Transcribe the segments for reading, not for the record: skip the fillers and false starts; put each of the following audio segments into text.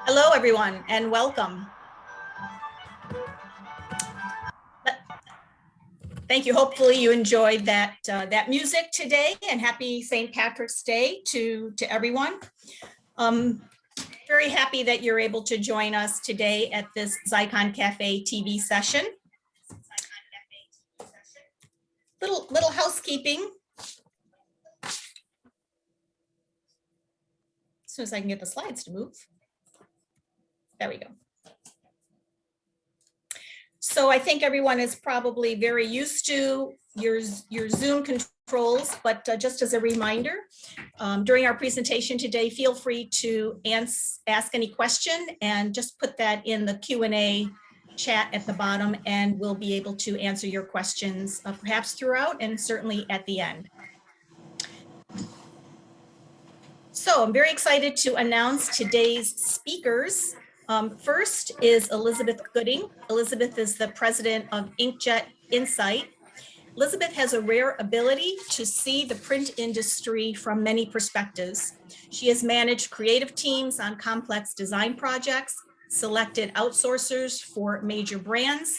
Hello, everyone, and welcome. Thank you. Hopefully you enjoyed that music today, and happy St. Patrick's Day to everyone. Very happy that you're able to join us today at this Xeikon Café TV session. Little housekeeping. As soon as I can get the slides to move. There we go. So I think everyone is probably very used to your Zoom controls, but just as a reminder, during our presentation today, feel free to ask any question and just put that in the Q&A chat at the bottom, and we'll be able to answer your questions perhaps throughout and certainly at the end. So I'm very excited to announce today's speakers. First is Elizabeth Gooding. Elizabeth is the president of Inkjet Insight. Elizabeth has a rare ability to see the print industry from many perspectives. She has managed creative teams on complex design projects, selected outsourcers for major brands,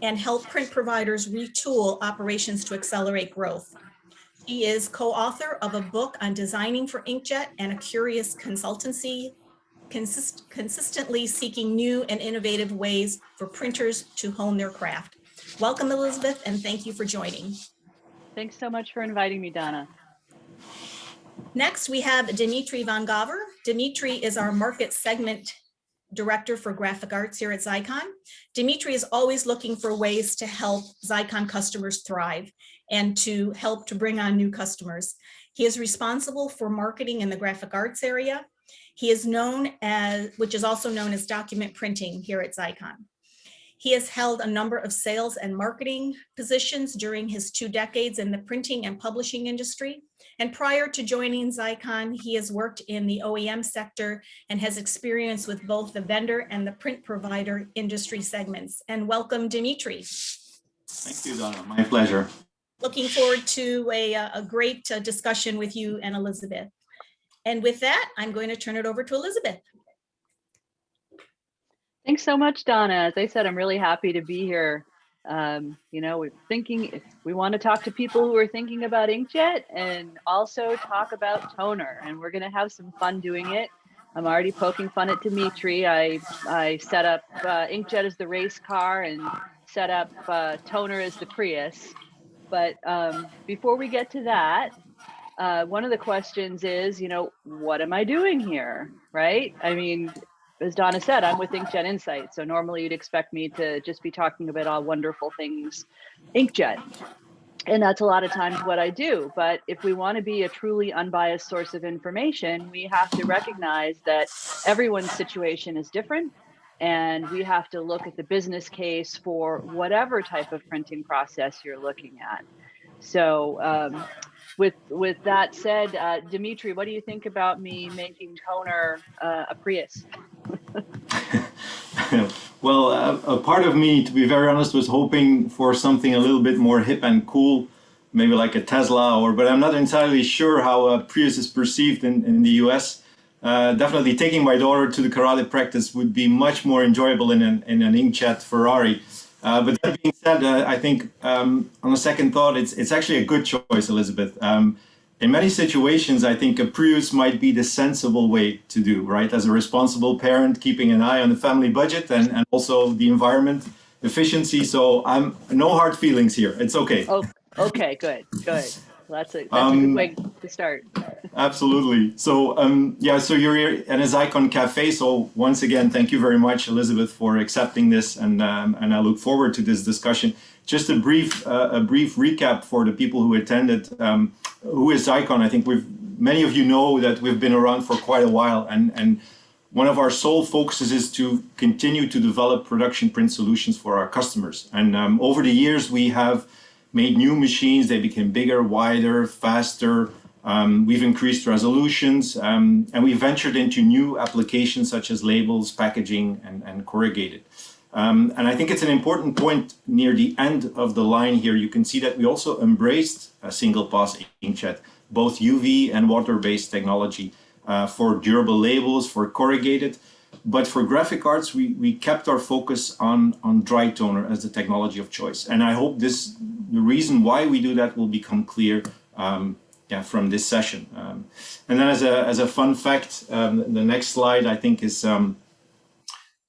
and helped print providers retool operations to accelerate growth. She is co-author of a book on designing for Inkjet and a curious consultancy, consistently seeking new and innovative ways for printers to hone their craft. Welcome, Elizabeth, and thank you for joining. Thanks so much for inviting me, Donna. Next, we have Dimitri Van Gaever. Dimitri is our market segment director for graphic arts here at Xeikon. Dimitri is always looking for ways to help Xeikon customers thrive and to help to bring on new customers. He is responsible for marketing in the graphic arts area. He is known as, which is also known as document printing here at Xeikon. He has held a number of sales and marketing positions during his 2 decades in the printing and publishing industry. And prior to joining Xeikon, he has worked in the OEM sector and has experience with both the vendor and the print provider industry segments. And welcome, Dimitri. Thank you, Donna. My pleasure. Looking forward to a great discussion with you and Elizabeth. And with that, I'm going to turn it over to Elizabeth. Thanks so much, Donna. As I said, I'm really happy to be here. You know, we're thinking, we want to talk to people who are thinking about Inkjet and also talk about toner, and we're going to have some fun doing it. I'm already poking fun at Dimitri. I set up Inkjet as the race car and set up toner as the Prius. But before we get to that, one of the questions is, you know, what am I doing here, right? I mean, as Donna said, I'm with Inkjet Insight. So normally you'd expect me to just be talking about all wonderful things Inkjet. And that's a lot of times what I do. But if we want to be a truly unbiased source of information, we have to recognize that everyone's situation is different. And we have to look at the business case for whatever type of printing process you're looking at. So with that said, Dimitri, what do you think about me making toner a Prius? Well, a part of me, to be very honest, was hoping for something a little bit more hip and cool, maybe like a Tesla, but I'm not entirely sure how a Prius is perceived in the US. Definitely taking my daughter to the karate practice would be much more enjoyable in an Inkjet Ferrari. But that being said, I think on a second thought, it's actually a good choice, Elizabeth. In many situations, I think a Prius might be the sensible way to do, right? As a responsible parent, keeping an eye on the family budget and also the environment. efficiency. So I'm no hard feelings here. It's okay. Oh, okay, good. That's a good way to start. Absolutely. So yeah, so you're here at a Xeikon Café. So once again, thank you very much, Elizabeth, for accepting this, and I look forward to this discussion. Just a brief recap for the people who attended. Who is Xeikon? I think many of you know that we've been around for quite a while, and one of our sole focuses is to continue to develop production print solutions for our customers. And over the years, we have made new machines. They became bigger, wider, faster. We've increased resolutions, and we ventured into new applications such as labels, packaging, and corrugated. And I think it's an important point near the end of the line here. You can see that we also embraced a single pass inkjet, both UV and water-based technology for durable labels, for corrugated. But for graphic arts, we kept our focus on dry toner as the technology of choice. And I hope the reason why we do that will become clear from this session. And then as a fun fact, the next slide I think is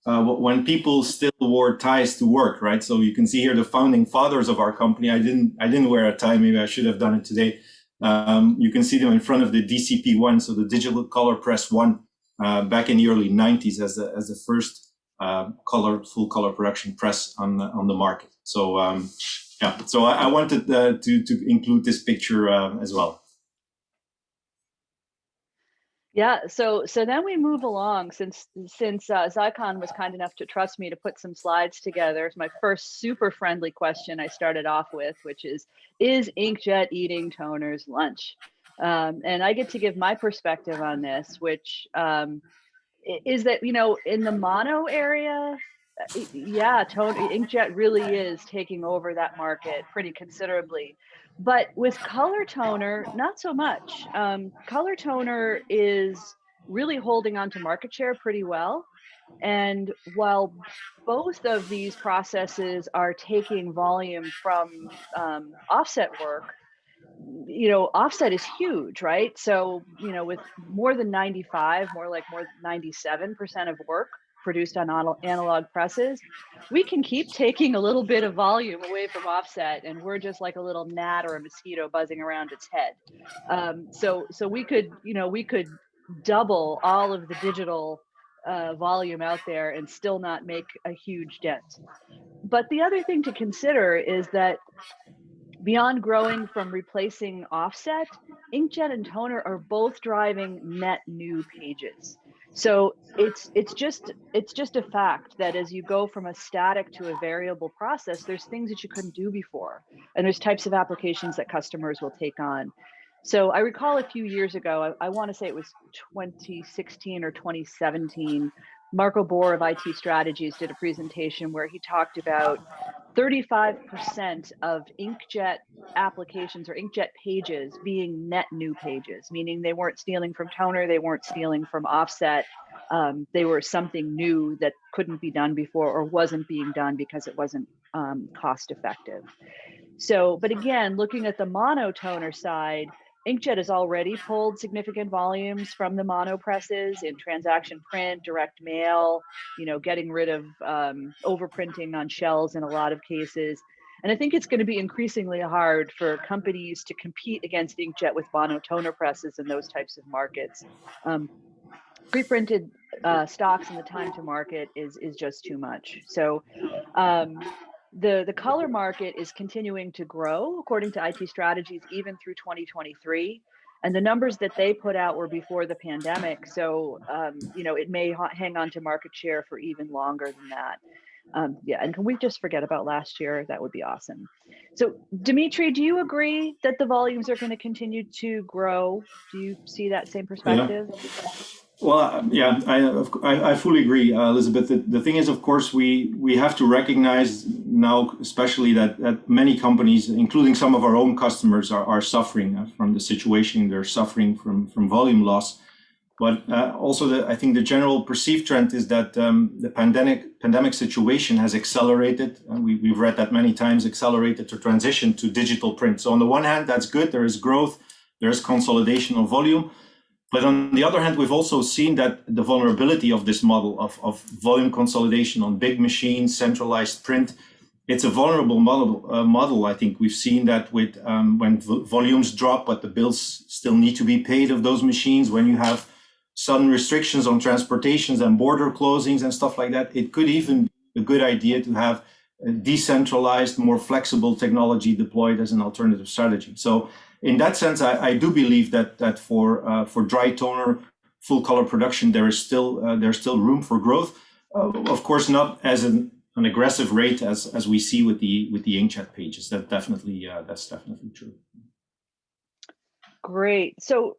when people still wore ties to work, right? So you can see here the founding fathers of our company. I didn't wear a tie. Maybe I should have done it today. You can see them in front of the DCP-1, so the Digital Color Press 1, back in the early 90s as the first full color production press on the market. So yeah, so I wanted to include this picture as well. Yeah, so then we move along since Xeikon was kind enough to trust me to put some slides together. It's my first super friendly question I started off with, which is Inkjet eating toners lunch? And I get to give my perspective on this, which is that, in the mono area, yeah, Inkjet really is taking over that market pretty considerably. But with color toner, not so much. Color toner is really holding on to market share pretty well. And while both of these processes are taking volume from offset work, offset is huge, right? So, with more than 97% of work produced on analog presses, we can keep taking a little bit of volume away from offset, and we're just like a little gnat or a mosquito buzzing around its head. So we could double all of the digital volume out there and still not make a huge dent. But the other thing to consider is that beyond growing from replacing offset, inkjet and toner are both driving net new pages. So it's just a fact that as you go from a static to a variable process, there's things that you couldn't do before, and there's types of applications that customers will take on. So I recall a few years ago, I want to say it was 2016 or 2017, Marco Bohr of IT Strategies did a presentation where he talked about 35% of inkjet applications or inkjet pages being net new pages, meaning they weren't stealing from toner, they weren't stealing from offset. They were something new that couldn't be done before or wasn't being done because it wasn't cost effective. So, but again, looking at the monotoner side, Inkjet has already pulled significant volumes from the mono presses in transaction print, direct mail, getting rid of overprinting on shells in a lot of cases. And I think it's going to be increasingly hard for companies to compete against Inkjet with monotoner presses in those types of markets. Pre-printed stocks and the time to market is just too much. So the color market is continuing to grow according to IT Strategies even through 2023, and the numbers that they put out were before the pandemic, so it may hang on to market share for even longer than that. Yeah, and can we just forget about last year? That would be awesome. So Dimitri, do you agree that the volumes are going to continue to grow? Do you see that same perspective? Yeah. Well, yeah, I fully agree, Elizabeth. The thing is, of course, we have to recognize now, especially that many companies, including some of our own customers, are suffering from the situation. They're suffering from volume loss. But also, I think the general perceived trend is that the pandemic situation has accelerated, and we've read that many times, accelerated to transition to digital print. So on the one hand, that's good. There is growth, there is consolidation of volume. But on the other hand, we've also seen that the vulnerability of this model of volume consolidation on big machines, centralized print, it's a vulnerable model. I think we've seen that with when volumes drop, but the bills still need to be paid of those machines. When you have sudden restrictions on transportations and border closings and stuff like that, it could even be a good idea to have a decentralized, more flexible technology deployed as an alternative strategy. So in that sense, I do believe that for dry toner, full color production, there's still room for growth. Of course, not as an aggressive rate as we see with the inkjet pages. That's definitely true. Great. So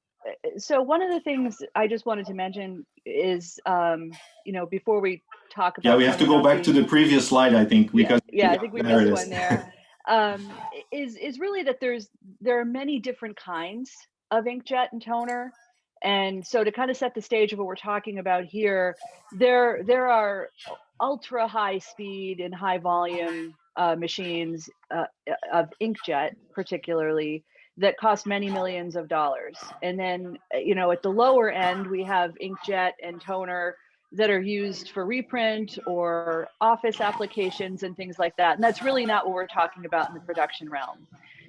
one of the things I just wanted to mention is, before we talk about, we have to go back to the previous slide, I think, because I think we missed one there. Is really that there are many different kinds of inkjet and toner. And so to kind of set the stage of what we're talking about here, there are ultra high speed and high volume machines of inkjet particularly that cost many millions of dollars. And then, at the lower end, we have inkjet and toner that are used for reprint or office applications and things like that. And that's really not what we're talking about in the production realm.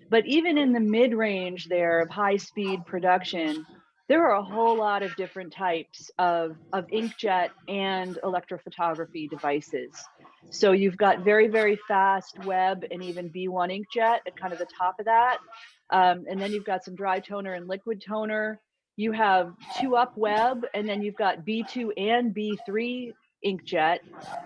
But even in the mid-range there of high-speed production, there are a whole lot of different types of inkjet and electrophotography devices. So you've got very, very fast web and even B1 inkjet at kind of the top of that. And then you've got some dry toner and liquid toner. You have 2-up web, and then you've got B2 and B3 inkjet.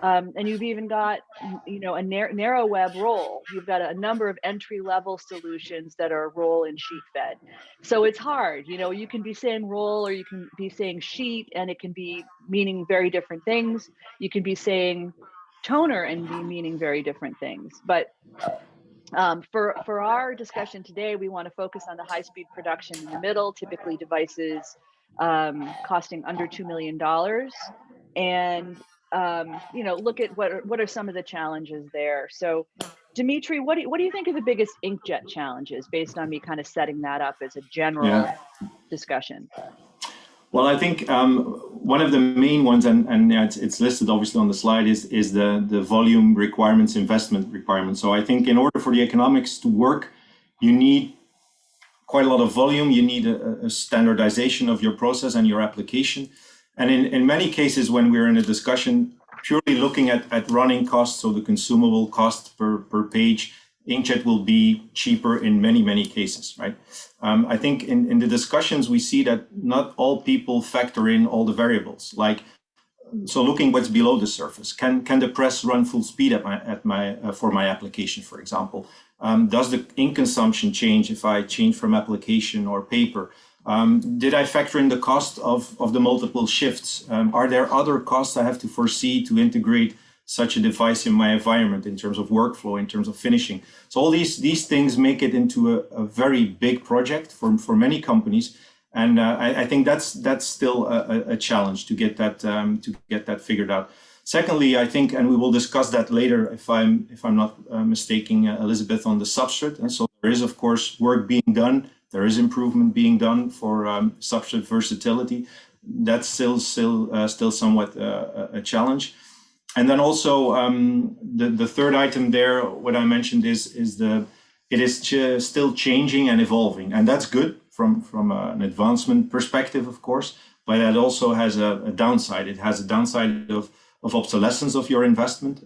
And you've even got, a narrow web roll. You've got a number of entry-level solutions that are roll and sheet fed. So it's hard, you can be saying roll or you can be saying sheet, and it can be meaning very different things. You can be saying toner and be meaning very different things. But for our discussion today, we want to focus on the high-speed production in the middle, typically devices costing under $2 million, and look at what are some of the challenges there. So, Dimitri, what do you think are the biggest inkjet challenges, based on me kind of setting that up as a general discussion? Well, I think one of the main ones, and it's listed obviously on the slide, is the volume requirements, investment requirements. So I think in order for the economics to work, you need quite a lot of volume. You need a standardization of your process and your application. And in many cases, when we're in a discussion purely looking at running costs, so the consumable cost per page, inkjet will be cheaper in many, many cases, right? I think in the discussions, we see that not all people factor in all the variables. Like, so looking what's below the surface, can the press run full speed for my application, for example? Does the ink consumption change if I change from application or paper? Did I factor in the cost of the multiple shifts? Are there other costs I have to foresee to integrate such a device in my environment in terms of workflow, in terms of finishing? So all these things make it into a very big project for many companies. And I think that's still a challenge to get that figured out. Secondly, I think, and we will discuss that later if I'm not mistaking Elizabeth, on the substrate. And so there is, of course, work being done. There is improvement being done for substrate versatility. That's still somewhat a challenge. And then also the third item there, what I mentioned is it is still changing and evolving, and that's good from an advancement perspective, of course. But that also has a downside. It has a downside of obsolescence of your investment,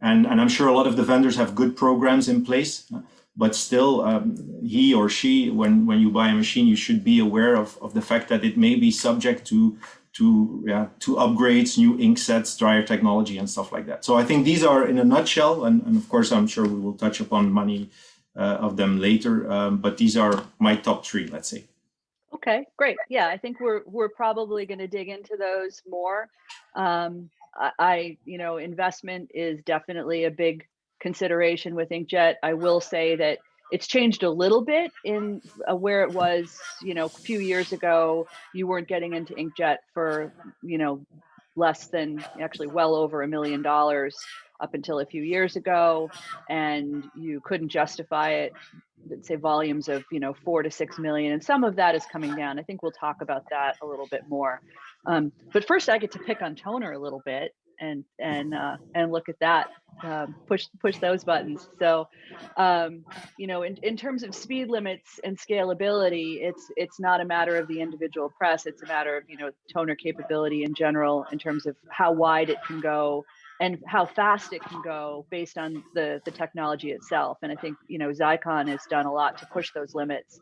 and I'm sure a lot of the vendors have good programs in place. But still, he or she, when you buy a machine, you should be aware of the fact that it may be subject to upgrades, new ink sets, dryer technology, and stuff like that. So I think these are in a nutshell, and of course, I'm sure we will touch upon many of them later. But these are my top three, let's say. Okay, great. Yeah, I think we're probably going to dig into those more. Investment is definitely a big consideration with inkjet. I will say that it's changed a little bit in where it was, a few years ago. You weren't getting into inkjet for, less than, actually well over $1 million. up until a few years ago, and you couldn't justify it, let's say volumes of 4 to 6 million, and some of that is coming down. I think we'll talk about that a little bit more. But first, I get to pick on toner a little bit and look at that, push those buttons. So, in terms of speed limits and scalability, it's not a matter of the individual press. It's a matter of toner capability in general, in terms of how wide it can go and how fast it can go based on the technology itself. And I think Xeikon has done a lot to push those limits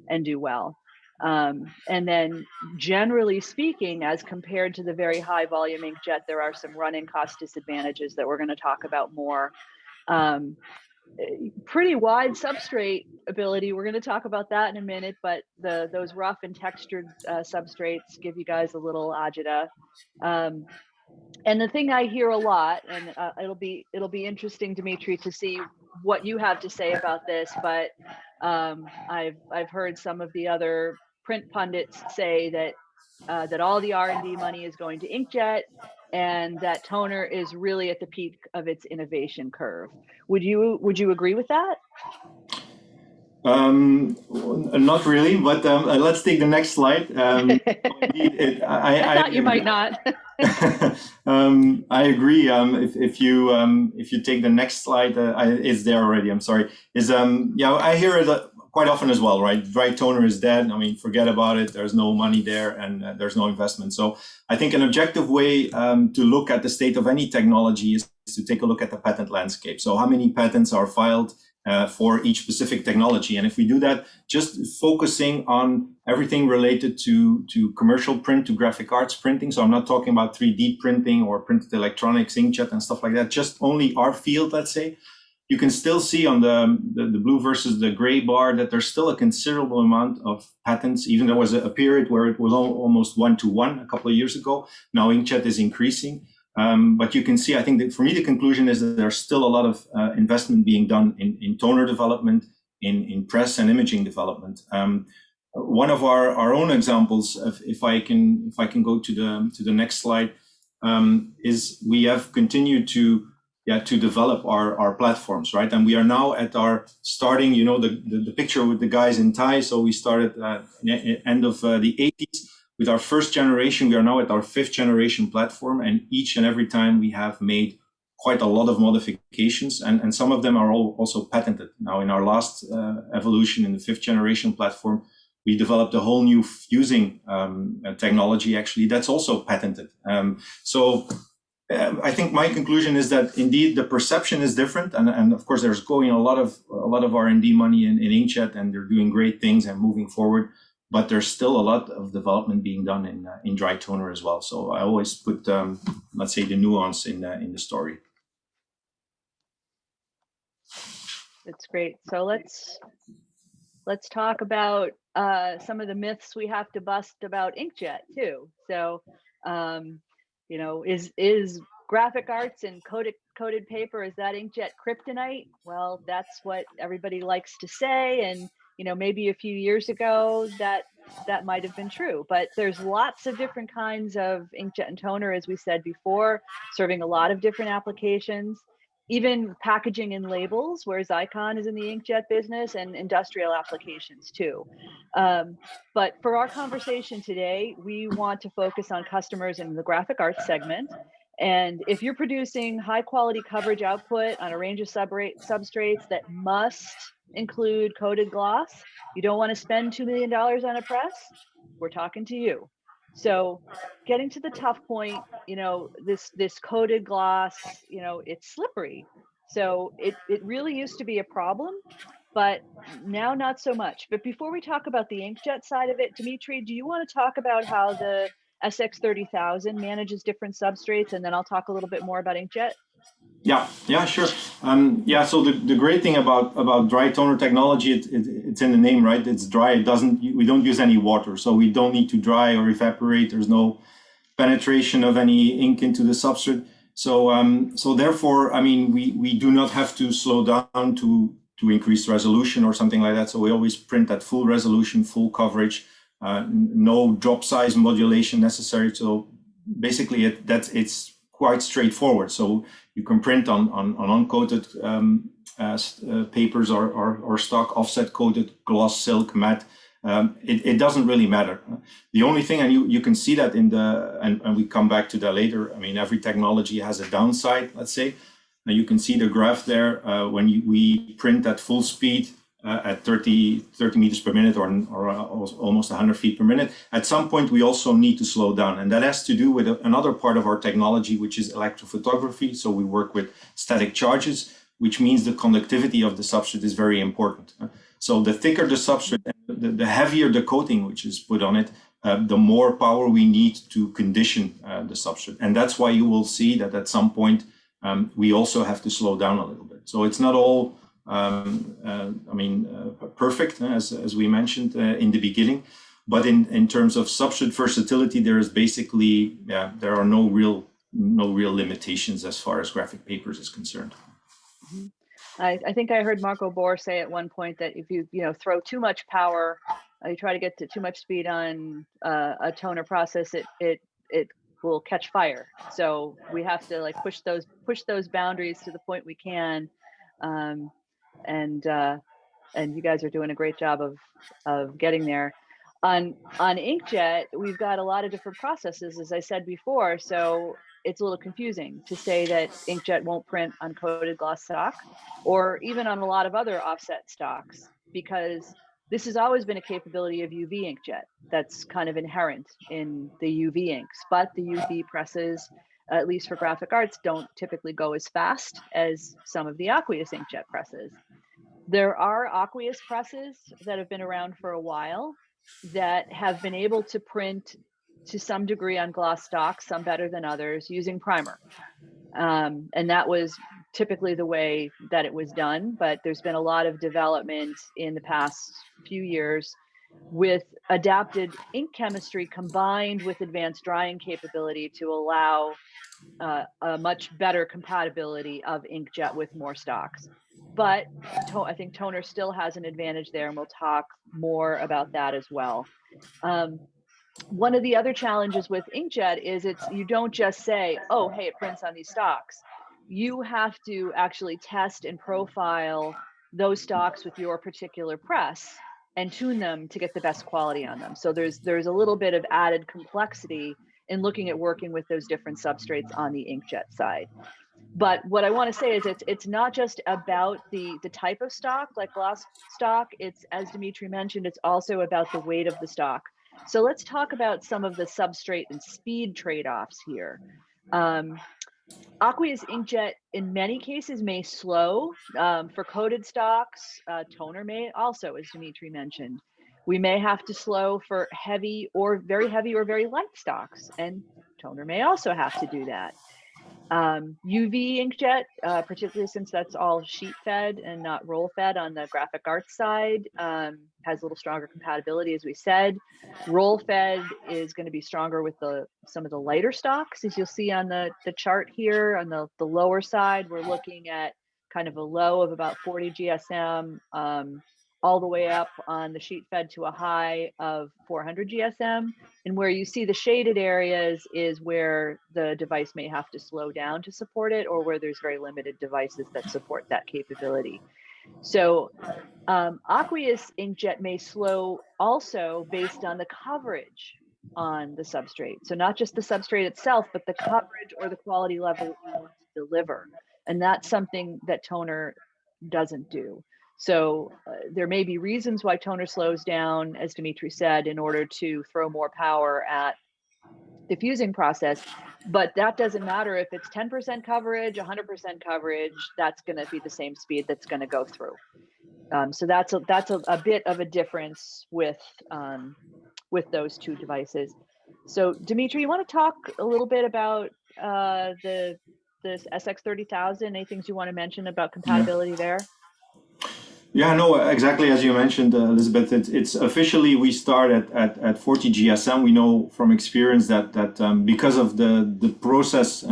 and do well. And then generally speaking, as compared to the very high volume inkjet, there are some running cost disadvantages that we're going to talk about more. Pretty wide substrate ability. We're going to talk about that in a minute, but those rough and textured substrates give you guys a little agita. And the thing I hear a lot, and it'll be interesting, Dimitri, to see what you have to say about this, but I've heard some of the other print pundits say that all the R&D money is going to inkjet, and that toner is really at the peak of its innovation curve. Would you agree with that? Not really, but let's take the next slide. Indeed, I thought you might not. I agree. If you take the next slide, it's there already. I'm sorry. I hear it quite often as well, right? Dry toner is dead. I mean, forget about it. There's no money there, and there's no investment. So I think an objective way to look at the state of any technology is to take a look at the patent landscape. So how many patents are filed for each specific technology? And if we do that, just focusing on everything related to commercial print, to graphic arts printing. So I'm not talking about 3D printing or printed electronics, inkjet and stuff like that, just only our field, let's say. You can still see on the blue versus the gray bar that there's still a considerable amount of patents, even there was a period where it was almost 1-to-1 a couple of years ago. Now inkjet is increasing. But you can see, I think that for me, the conclusion is that there's still a lot of investment being done in toner development, in press and imaging development. One of our own examples, if I can go to the next slide, is we have continued to develop our platforms, right? And we are now at our starting, the picture with the guys in ties. So we started at the end of the 80s. With our first generation, we are now at our 5th generation platform, and each and every time we have made quite a lot of modifications, and some of them are also patented. Now, in our last evolution in the 5th generation platform, we developed a whole new fusing technology, actually, that's also patented. I think my conclusion is that indeed the perception is different, and of course there's going a lot of R&D money in inkjet, and they're doing great things and moving forward. But there's still a lot of development being done in dry toner as well. So I always put, let's say, the nuance in the story. That's great. So let's talk about some of the myths we have to bust about inkjet too. So, is graphic arts and coated paper, is that inkjet kryptonite? Well, that's what everybody likes to say, and maybe a few years ago that might have been true, but there's lots of different kinds of inkjet and toner, as we said before, serving a lot of different applications, even packaging and labels, where Xeikon is in the inkjet business, and industrial applications too. But for our conversation today, we want to focus on customers in the graphic arts segment. And if you're producing high quality coverage output on a range of substrates that must include coated gloss, you don't want to spend $2 million on a press, we're talking to you. So getting to the tough point, this coated gloss, it's slippery. So it really used to be a problem, but now not so much. But before we talk about the inkjet side of it, Dimitri, do you want to talk about how the SX30,000 manages different substrates, and then I'll talk a little bit more about inkjet? Yeah, sure. So the great thing about dry toner technology, it's in the name, right? It's dry. We don't use any water, so we don't need to dry or evaporate. There's no penetration of any ink into the substrate. So therefore, I mean, we do not have to slow down to increase resolution or something like that. So we always print at full resolution, full coverage, no drop size modulation necessary. So basically, it's quite straightforward. So you can print on uncoated papers or stock, offset coated, gloss, silk, matte. It doesn't really matter. The only thing, and you can see that in and we come back to that later. I mean, every technology has a downside, let's say. Now you can see the graph there when we print at full speed at 30 meters per minute or almost 100 feet per minute. At some point, we also need to slow down. And that has to do with another part of our technology, which is electrophotography. So we work with static charges, which means the conductivity of the substrate is very important. So the thicker the substrate, the heavier the coating which is put on it, the more power we need to condition the substrate. And that's why you will see that at some point, we also have to slow down a little bit. So it's not all perfect, as we mentioned in the beginning, but in terms of substrate versatility, there is basically, there are no real limitations as far as graphic papers is concerned. I think I heard Marco Bohr say at one point that if you throw too much power, you try to get to too much speed on a toner process, it will catch fire. So we have to like push those boundaries to the point we can. And you guys are doing a great job of getting there. On Inkjet, we've got a lot of different processes, as I said before, so it's a little confusing to say that Inkjet won't print on coated gloss stock or even on a lot of other offset stocks, because this has always been a capability of UV inkjet that's kind of inherent in the UV inks, but the UV presses, at least for graphic arts, don't typically go as fast as some of the aqueous inkjet presses. There are aqueous presses that have been around for a while that have been able to print to some degree on gloss stock, some better than others, using primer. And that was typically the way that it was done, but there's been a lot of development in the past few years with adapted ink chemistry combined with advanced drying capability to allow a much better compatibility of inkjet with more stocks. But I think toner still has an advantage there, and we'll talk more about that as well. One of the other challenges with inkjet is you don't just say, oh, hey, it prints on these stocks. You have to actually test and profile those stocks with your particular press and tune them to get the best quality on them. So there's a little bit of added complexity in looking at working with those different substrates on the inkjet side. But what I want to say is it's not just about the type of stock, like gloss stock. It's, as Dimitri mentioned, it's also about the weight of the stock. So let's talk about some of the substrate and speed trade-offs here. Aqueous inkjet in many cases may slow for coated stocks. Toner may also, as Dimitri mentioned. We may have to slow for heavy or very light stocks, and toner may also have to do that. UV inkjet, particularly since that's all sheet fed and not roll fed on the graphic arts side, has a little stronger compatibility, as we said. Roll fed is going to be stronger with some of the lighter stocks, as you'll see on the chart here. On the lower side, we're looking at kind of a low of about 40 GSM, all the way up on the sheet fed to a high of 400 GSM. And where you see the shaded areas is where the device may have to slow down to support it, or where there's very limited devices that support that capability. So aqueous inkjet may slow also based on the coverage on the substrate. So not just the substrate itself, but the coverage or the quality level you want to deliver. And that's something that toner doesn't do. So there may be reasons why toner slows down, as Dimitri said, in order to throw more power at the fusing process, but that doesn't matter if it's 10% coverage, 100% coverage. That's going to be the same speed that's going to go through. So that's a bit of a difference with those two devices. So Dimitri, you want to talk a little bit about this SX30,000? Any things you want to mention about compatibility there? Yeah, no, exactly as you mentioned, Elizabeth. It's officially we start at 40 GSM. We know from experience that because of the process,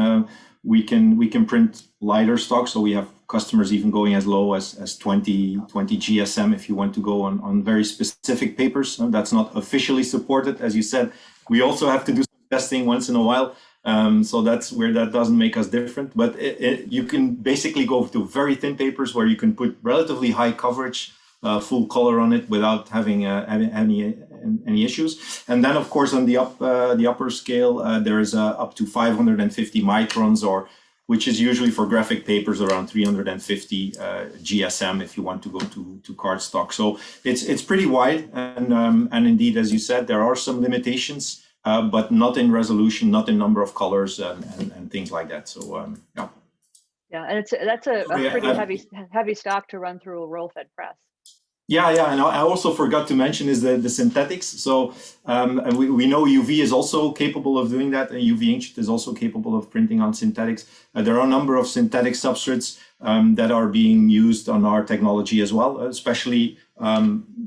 we can print lighter stock. So we have customers even going as low as 20 GSM if you want to go on very specific papers. That's not officially supported, as you said. We also have to do some testing once in a while. So that's where that doesn't make us different. But you can basically go to very thin papers where you can put relatively high coverage, full color on it without having any issues. And then, of course, on the upper scale, there is up to 550 microns, which is usually for graphic papers around 350 GSM if you want to go to cardstock. So it's pretty wide, and indeed, as you said, there are some limitations. But not in resolution, not in number of colors, and things like that. So yeah. Yeah, and that's a pretty heavy stock to run through a roll-fed press. Yeah, and I also forgot to mention is the synthetics. So we know UV is also capable of doing that, and UV inkjet is also capable of printing on synthetics. There are a number of synthetic substrates that are being used on our technology as well, especially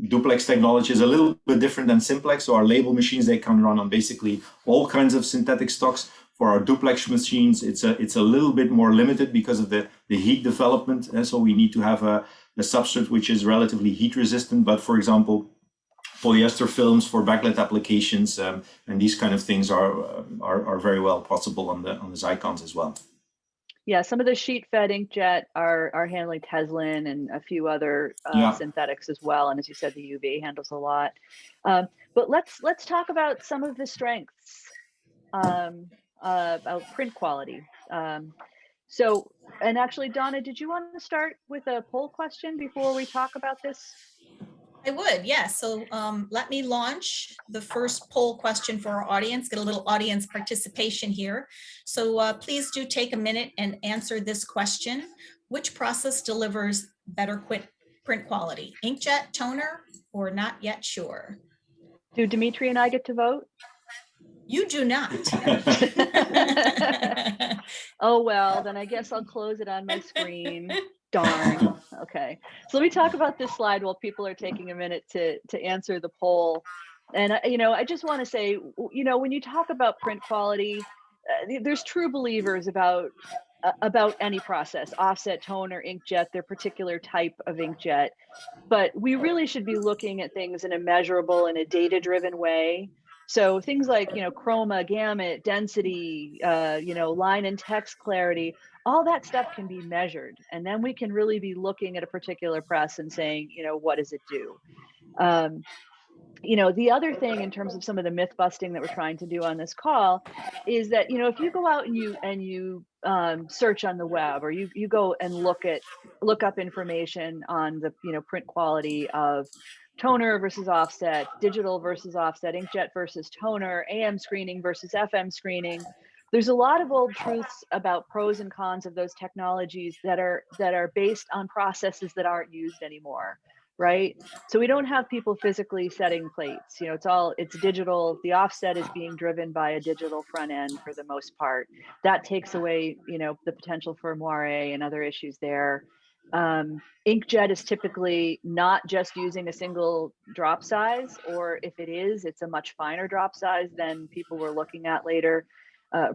duplex technology is a little bit different than simplex. So our label machines, they can run on basically all kinds of synthetic stocks. For our duplex machines, it's a little bit more limited because of the heat development. And so we need to have a substrate which is relatively heat resistant. But for example, polyester films for backlit applications and these kind of things are very well possible on the Xeikons as well. Yeah, some of the sheet-fed inkjet are handling Teslin and a few other synthetics as well. And as you said, the UV handles a lot. But let's talk about some of the strengths about print quality. So, and actually, Donna, did you want to start with a poll question before we talk about this? I would, yes. So let me launch the first poll question for our audience, get a little audience participation here. So please do take a minute and answer this question. Which process delivers better print quality? Inkjet, toner, or not yet sure? Do Dimitri and I get to vote? You do not. Oh, well, then I guess I'll close it on my screen. Darn. Okay. So let me talk about this slide while people are taking a minute to answer the poll. And, I just want to say, when you talk about print quality, there's true believers about any process, offset, toner, inkjet, their particular type of inkjet. But we really should be looking at things in a measurable and a data-driven way. So things like, chroma, gamut, density, line and text clarity, all that stuff can be measured. And then we can really be looking at a particular press and saying, what does it do? The other thing in terms of some of the myth busting that we're trying to do on this call is that, if you go out and you search on the web, or you go and look up information on the, print quality of toner versus offset, digital versus offset, inkjet versus toner, AM screening versus FM screening. There's a lot of old truths about pros and cons of those technologies that are based on processes that aren't used anymore. Right. So we don't have people physically setting plates. It's digital. The offset is being driven by a digital front end for the most part. That takes away, the potential for moire and other issues there. Inkjet is typically not just using a single drop size, or if it is, it's a much finer drop size than people were looking at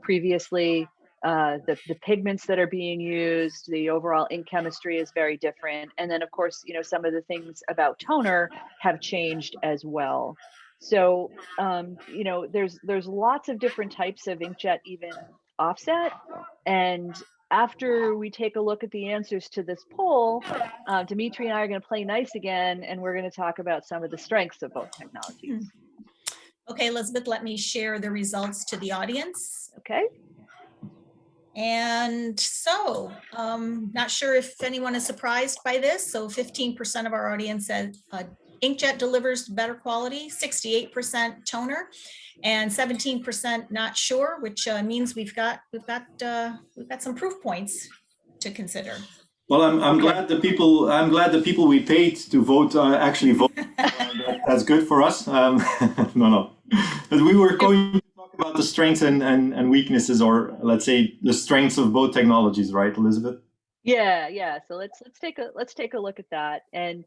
previously. The pigments that are being used, the overall ink chemistry is very different. And then, of course, some of the things about toner have changed as well. So, there's lots of different types of inkjet, even offset. And after we take a look at the answers to this poll, Dimitri and I are going to play nice again, and we're going to talk about some of the strengths of both technologies. Okay, Elizabeth, let me share the results to the audience. Okay. And so, not sure if anyone is surprised by this. So 15% of our audience said inkjet delivers better quality, 68% toner, and 17% not sure, which means we've got some proof points to consider. Well, I'm glad the people we paid to vote actually vote. That's good for us. No, but we were going to talk about the strengths and weaknesses, or let's say the strengths of both technologies, right, Elizabeth? Yeah. So let's take a look at that. And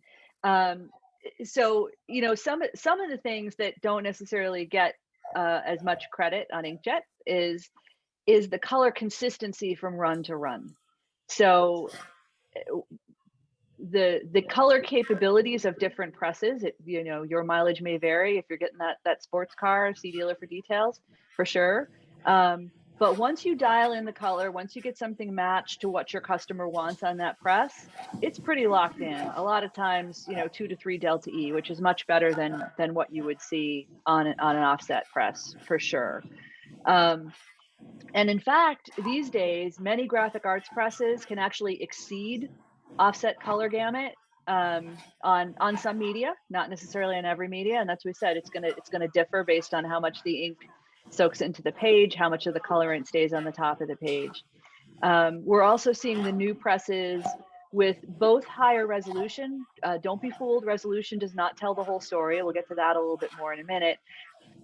so some of the things that don't necessarily get as much credit on inkjet is the color consistency from run to run. So the color capabilities of different presses, your mileage may vary if you're getting that sports car, see dealer for details, for sure. But once you dial in the color, once you get something matched to what your customer wants on that press, it's pretty locked in. A lot of times, 2 to 3 delta E, which is much better than what you would see on an offset press for sure. And in fact, these days, many graphic arts presses can actually exceed offset color gamut on some media, not necessarily on every media. And that's what we said, it's gonna differ based on how much the ink soaks into the page, how much of the colorant stays on the top of the page. We're also seeing the new presses with both higher resolution. Don't be fooled, resolution does not tell the whole story. We'll get to that a little bit more in a minute.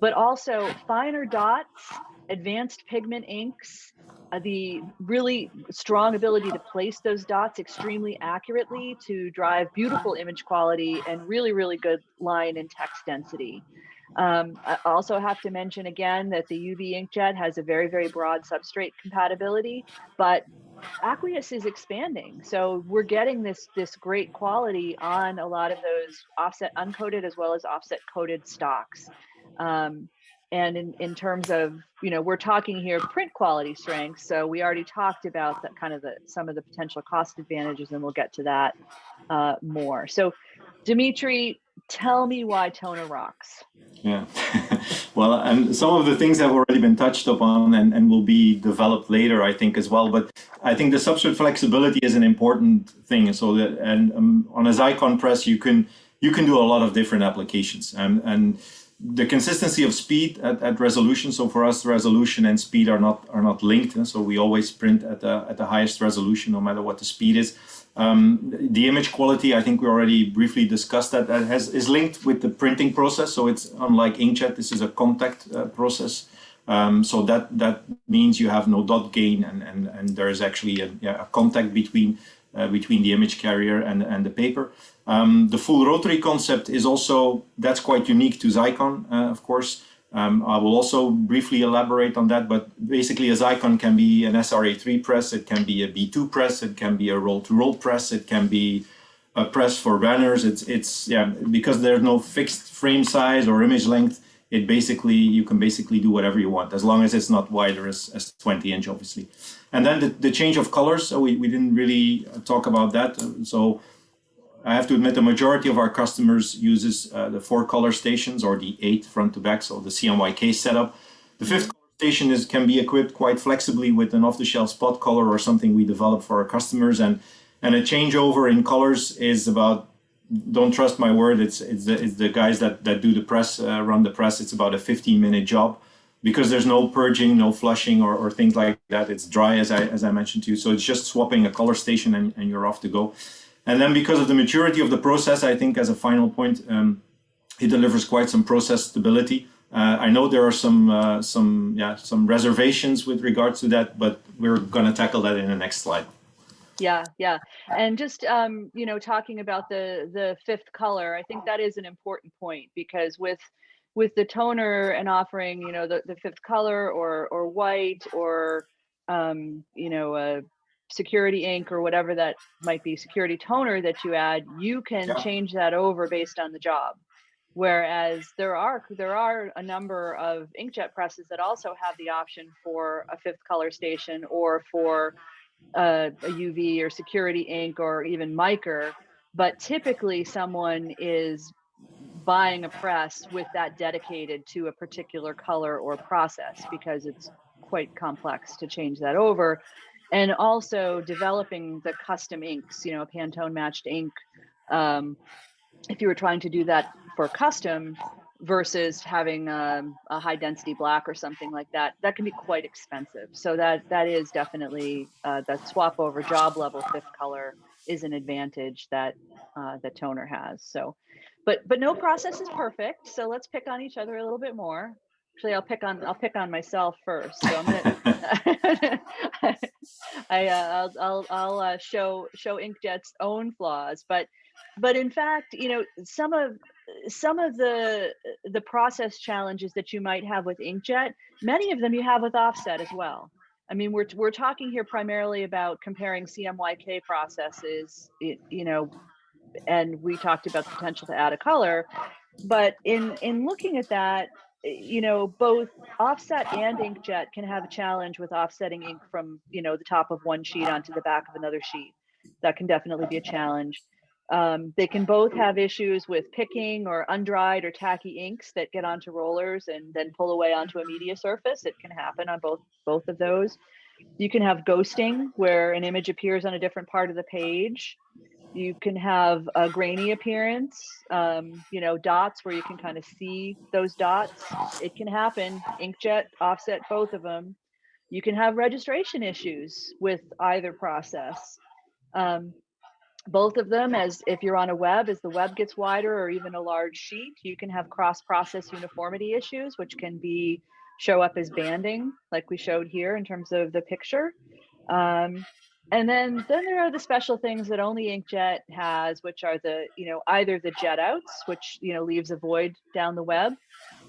But also finer dots, advanced pigment inks, the really strong ability to place those dots extremely accurately to drive beautiful image quality and really, really good line and text density. I also have to mention again that the UV inkjet has a very, very broad substrate compatibility, but aqueous is expanding. So we're getting this great quality on a lot of those offset uncoated as well as offset coated stocks. And in terms of, we're talking here print quality strengths. So we already talked about that kind of some of the potential cost advantages, and we'll get to that more. So Dimitri, tell me why toner rocks. Yeah, well, and some of the things have already been touched upon and will be developed later, I think, as well. But I think the substrate flexibility is an important thing. So that, and on a Xeikon press, you can do a lot of different applications, and the consistency of speed at resolution. So for us, resolution and speed are not linked. And so we always print at the highest resolution, no matter what the speed is. The image quality, I think we already briefly discussed that is linked with the printing process. So it's unlike inkjet, this is a contact process. So that means you have no dot gain, and there is actually a contact between the image carrier and the paper. The full rotary concept is also, that's quite unique to Xeikon, of course. I will also briefly elaborate on that, but basically a Xeikon can be an SRA3 press, it can be a B2 press, it can be a roll-to-roll press, it can be a press for banners. It's because there's no fixed frame size or image length, you can basically do whatever you want, as long as it's not wider as 20 inch, obviously. And then the change of colors, so we didn't really talk about that. So I have to admit the majority of our customers uses the 4 color stations or the 8 front to back, so the CMYK setup. The 5th color station can be equipped quite flexibly with an off-the-shelf spot color or something we develop for our customers, and a changeover in colors is about, don't trust my word, it's the guys that do the press, run the press, it's about a 15-minute job, because there's no purging, no flushing or things like that. It's dry, as I mentioned to you, so it's just swapping a color station and you're off to go. And then because of the maturity of the process, I think as a final point, it delivers quite some process stability. I know there are some reservations with regards to that, but we're going to tackle that in the next slide. Yeah. And just, talking about the 5th color, I think that is an important point, because with the toner and offering, the 5th color or white or, a security ink or whatever that might be, security toner that you add, you can change that over based on the job. Whereas there are a number of inkjet presses that also have the option for a 5th color station or for a UV or security ink or even mica, but typically someone is buying a press with that dedicated to a particular color or process, because it's quite complex to change that over. And also developing the custom inks, a Pantone matched ink. If you were trying to do that for custom versus having a high density black or something like that, that can be quite expensive. So that is definitely that swap over job level 5th color is an advantage that that toner has. So, but no process is perfect. So let's pick on each other a little bit more. Actually, I'll pick on myself first. So I'm gonna I'll show Inkjet's own flaws, but in fact, some of the process challenges that you might have with inkjet, many of them you have with offset as well. I mean, we're talking here primarily about comparing CMYK processes, and we talked about the potential to add a color, but in looking at that, you know, both offset and inkjet can have a challenge with offsetting ink from, you know, the top of one sheet onto the back of another sheet. That can definitely be a challenge. They can both have issues with picking or undried or tacky inks that get onto rollers and then pull away onto a media surface. It can happen on both of those. You can have ghosting, where an image appears on a different part of the page. You can have a grainy appearance, you know, dots where you can kind of see those dots. It can happen. Inkjet, offset, both of them. You can have registration issues with either process. Both of them, as if you're on a web, as the web gets wider or even a large sheet, you can have cross-process uniformity issues, which can show up as banding, like we showed here in terms of the picture. And then there are the special things that only inkjet has, which are the, you know, either the jet outs, which, you know, leaves a void down the web,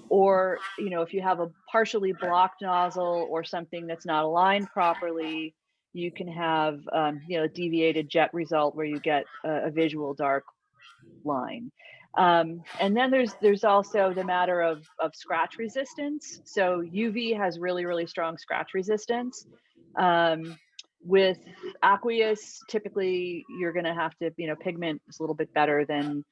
or, you know, if you have a partially blocked nozzle or something that's not aligned properly, you can have, you know, a deviated jet result where you get a visual dark line. And then there's also the matter of scratch resistance. So UV has really strong scratch resistance. With aqueous, typically you're going to have to, you know, pigment is a little bit better than,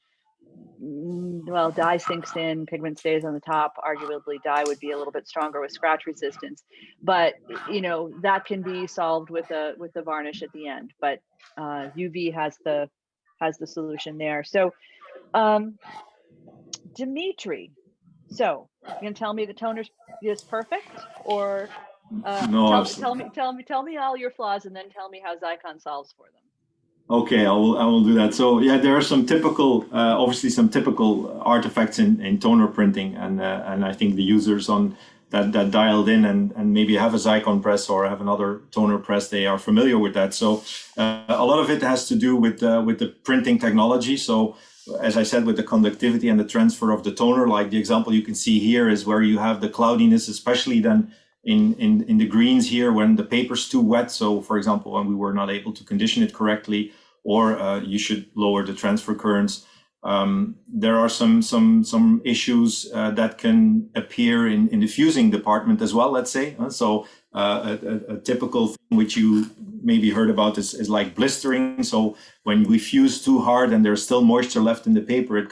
well, dye sinks in, pigment stays on the top. Arguably, dye would be a little bit stronger with scratch resistance, but you know, that can be solved with the varnish at the end. But UV has the solution there. So, Dimitri, so you gonna tell me the toner is perfect, or No, tell me all your flaws, and then tell me how Xeikon solves for them. okay, I will do that. So yeah, there are some typical, obviously some typical artifacts in toner printing, and I think the users on that dialed in and maybe have a Xeikon press or have another toner press, they are familiar with that. So a lot of it has to do with the printing technology. So as I said, with the conductivity and the transfer of the toner, like the example you can see here is where you have the cloudiness, especially then in the greens here when the paper's too wet. So for example, when we were not able to condition it correctly, or you should lower the transfer currents. There are some issues that can appear in the fusing department as well, let's say. So a typical thing which you maybe heard about is like blistering. So when we fuse too hard and there's still moisture left in the paper, it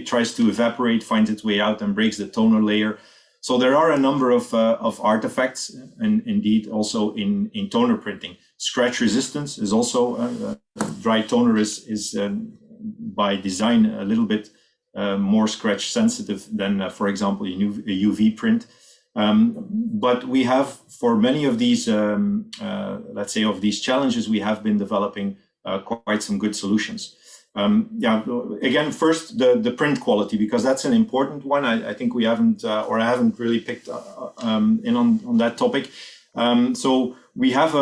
tries to evaporate, finds its way out and breaks the toner layer. So there are a number of artifacts, and indeed also in toner printing. Scratch resistance is also dry toner is by design a little bit more scratch sensitive than, for example, a UV print. But we have, for many of these, let's say, of these challenges, we have been developing quite some good solutions. Yeah, again, first the print quality, because that's an important one. I think we haven't, or I haven't really picked in on that topic. So we have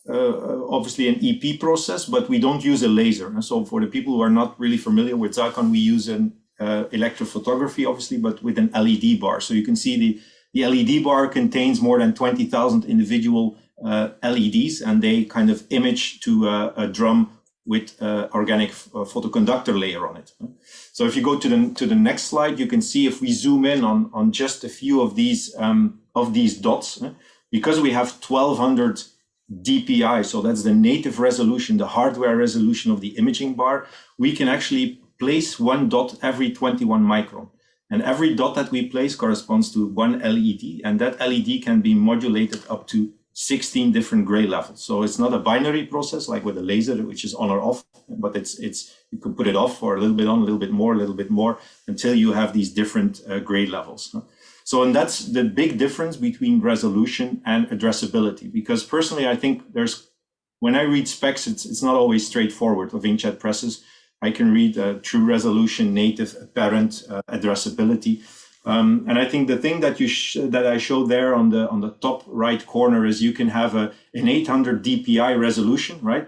obviously an EP process, but we don't use a laser. So for the people who are not really familiar with Xeikon, we use an electrophotography, obviously, but with an LED bar. So you can see the LED bar contains more than 20,000 individual LEDs, and they kind of image to a drum with organic photoconductor layer on it. So if you go to the next slide, you can see if we zoom in on just a few of these dots, because we have 1200 DPI, so that's the native resolution, the hardware resolution of the imaging bar, we can actually place one dot every 21 micron. And every dot that we place corresponds to one LED, and that LED can be modulated up to 16 different gray levels. So it's not a binary process like with a laser, which is on or off, but it's you can put it off for a little bit on, a little bit more, until you have these different gray levels. So, and that's the big difference between resolution and addressability, because personally, I think when I read specs, it's not always straightforward of inkjet presses. I can read true resolution, native, apparent, addressability. And I think the thing that that I showed there on the top right corner is you can have an 800 DPI resolution, right?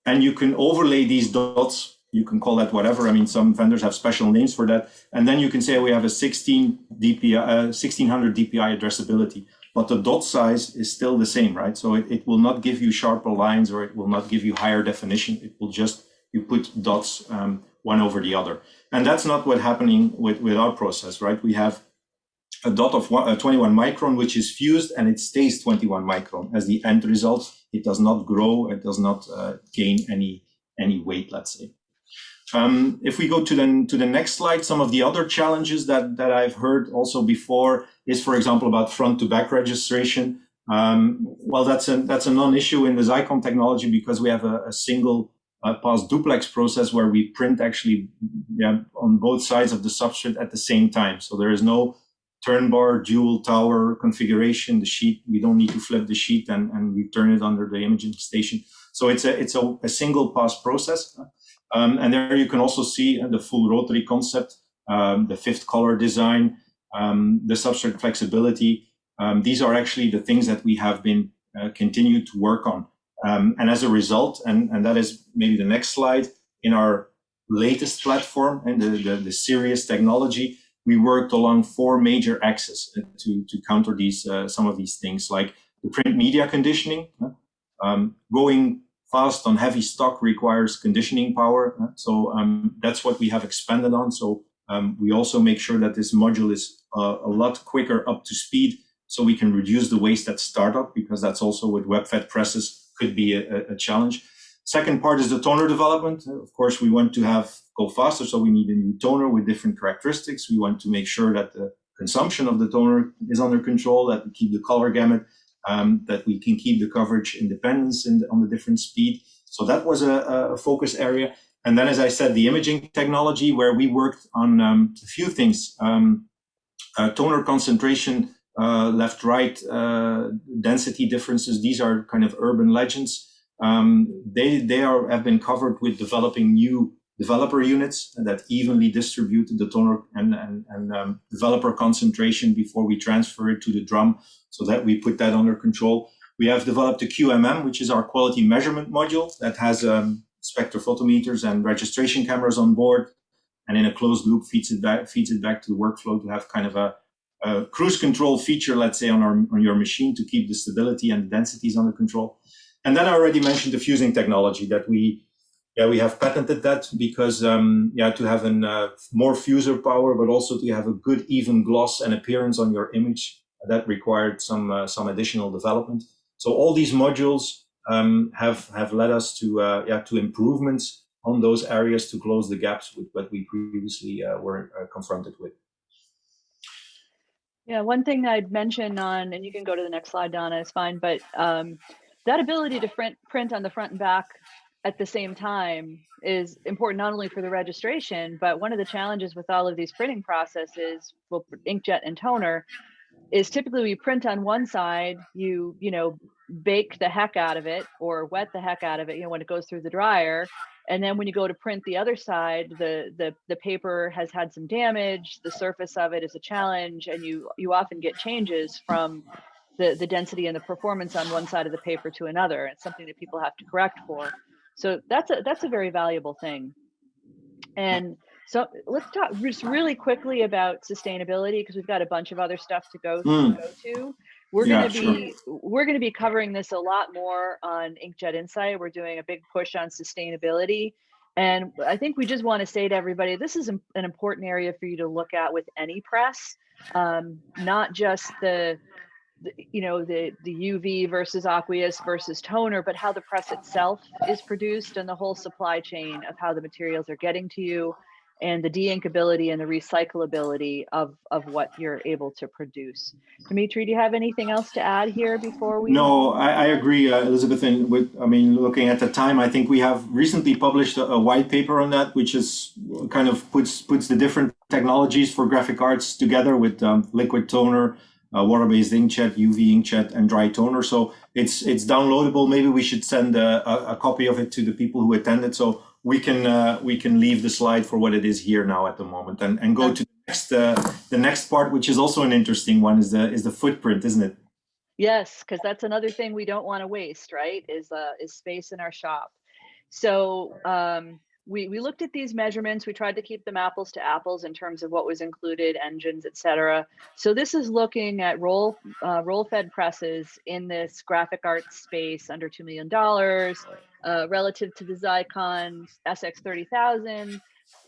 And you can overlay these dots. You can call that whatever. I mean, some vendors have special names for that. And then you can say we have a 1600 DPI addressability, but the dot size is still the same, right? So it will not give you sharper lines, or it will not give you higher definition. It will just, you put dots one over the other. And that's not what's happening with our process, right? We have a dot of 21 micron, which is fused, and it stays 21 micron as the end result. It does not grow, it does not gain any weight, let's say. If we go to the next slide, some of the other challenges that I've heard also before is, for example, about front to back registration. Well, that's a non-issue in the Xeikon technology because we have a single pass duplex process where we print actually on both sides of the substrate at the same time. So there is no turn bar, dual tower configuration. The sheet, we don't need to flip the sheet and return it under the imaging station. So it's a single pass process. And there you can also see the full rotary concept, the fifth color design, the substrate flexibility. These are actually the things that we have been continued to work on. And as a result, and that is maybe the next slide, in our latest platform and the Sirius technology, we worked along 4 major axes to counter these some of these things, like the print media conditioning. Going fast on heavy stock requires conditioning power. So that's what we have expanded on. So we also make sure that this module is a lot quicker up to speed so we can reduce the waste at startup, because that's also with web-fed presses could be a challenge. Second part is the toner development. Of course, we want to go faster, so we need a new toner with different characteristics. We want to make sure that the consumption of the toner is under control, that we keep the color gamut, that we can keep the coverage independence on the different speed. So that was a focus area. And then, as I said, the imaging technology, where we worked on a few things. Toner concentration, left-right density differences. These are kind of urban legends. They have been covered with developing new developer units that evenly distribute the toner and developer concentration before we transfer it to the drum, so that we put that under control. We have developed a QMM, which is our quality measurement module that has spectrophotometers and registration cameras on board, and in a closed loop feeds it back to the workflow to have kind of a cruise control feature, let's say, on your machine to keep the stability and the densities under control. And then I already mentioned the fusing technology that we have patented that because to have more fuser power, but also to have a good even gloss and appearance on your image. That required some additional development. So all these modules have led us to improvements on those areas to close the gaps with what we previously were confronted with. Yeah, one thing I'd mention on, and you can go to the next slide, Donna, is fine, but that ability to print on the front and back at the same time is important not only for the registration, but one of the challenges with all of these printing processes, well, inkjet and toner, is typically we print on one side, you bake the heck out of it or wet the heck out of it, when it goes through the dryer. And then when you go to print the other side, the paper has had some damage, the surface of it is a challenge, and you often get changes from the density and the performance on one side of the paper to another. It's something that people have to correct for. So that's a very valuable thing. And so let's talk just really quickly about sustainability, because we've got a bunch of other stuff to go to. We're going to be covering this a lot more on Inkjet Insight. We're doing a big push on sustainability. And I think we just want to say to everybody, this is an important area for you to look at with any press, not just the UV versus aqueous versus toner, but how the press itself is produced and the whole supply chain of how the materials are getting to you, and the de-inkability and the recyclability of what you're able to produce. Dimitri, do you have anything else to add here before we? No, I agree, Elizabeth. And looking at the time, I think we have recently published a white paper on that, which is kind of puts the different technologies for graphic arts together with liquid toner, water-based inkjet, UV inkjet, and dry toner. So it's downloadable. Maybe we should send a copy of it to the people who attended, so we can leave the slide for what it is here now at the moment, and go to the next part, which is also an interesting one, is the footprint, isn't it? Yes, because that's another thing we don't want to waste, right? Is space in our shop. So we looked at these measurements. We tried to keep them apples to apples in terms of what was included, engines, et cetera. So this is looking at roll-fed presses in this graphic arts space under $2 million. relative to the Xeikon SX30,000.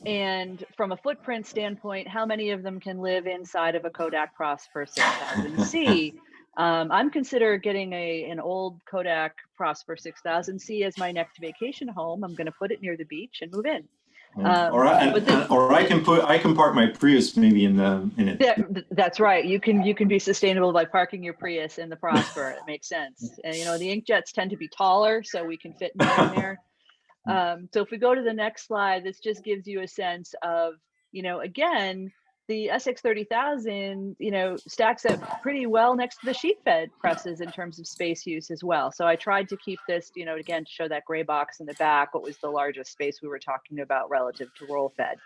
And from a footprint standpoint, how many of them can live inside of a Kodak Prosper 6000C? I'm considering getting an old Kodak Prosper 6000C as my next vacation home. I'm going to put it near the beach and move in. Or I can park my Prius maybe in it. That's right. You can be sustainable by parking your Prius in the Prosper. It makes sense. And you know, the Inkjets tend to be taller, so we can fit more in there. So if we go to the next slide, this just gives you a sense of, you know, again, the SX30,000, you know, stacks up pretty well next to the sheet fed presses in terms of space use as well. So I tried to keep this, you know, again, to show that gray box in the back, what was the largest space we were talking about relative to roll fed.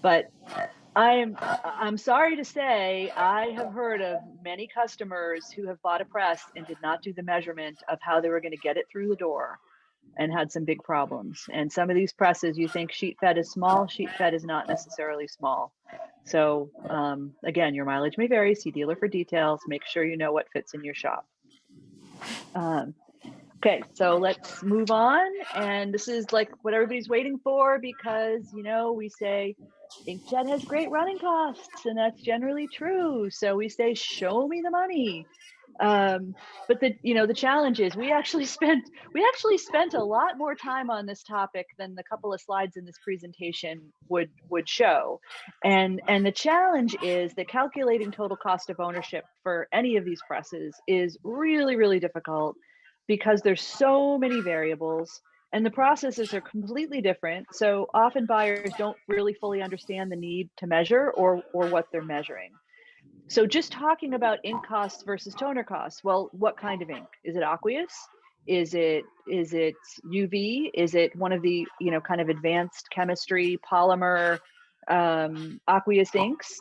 But I'm sorry to say, I have heard of many customers who have bought a press and did not do the measurement of how they were going to get it through the door, and had some big problems. And some of these presses, you think sheet fed is small, sheet fed is not necessarily small. So again, your mileage may vary. See dealer for details. Make sure you know what fits in your shop. Okay, so let's move on. And this is like what everybody's waiting for, because, you know, we say Inkjet has great running costs, and that's generally true. So we say, show me the money. But the challenge is we actually spent a lot more time on this topic than the couple of slides in this presentation would show. And the challenge is that calculating total cost of ownership for any of these presses is really, really difficult, because there's so many variables and the processes are completely different. So often buyers don't really fully understand the need to measure or what they're measuring. So just talking about ink costs versus toner costs, well, what kind of ink? Is it aqueous? Is it UV? Is it one of the, you know, kind of advanced chemistry, polymer, aqueous inks,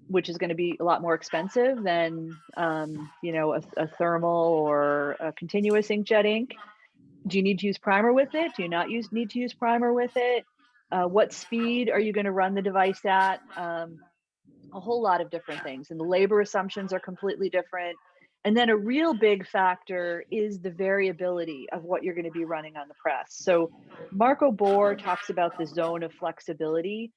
which is going to be a lot more expensive than, you know, a thermal or a continuous inkjet ink? Do you need to use primer with it? Do you not need to use primer with it? What speed are you going to run the device at? A whole lot of different things, and the labor assumptions are completely different. And then a real big factor is the variability of what you're going to be running on the press. So Marco Bohr talks about the zone of flexibility.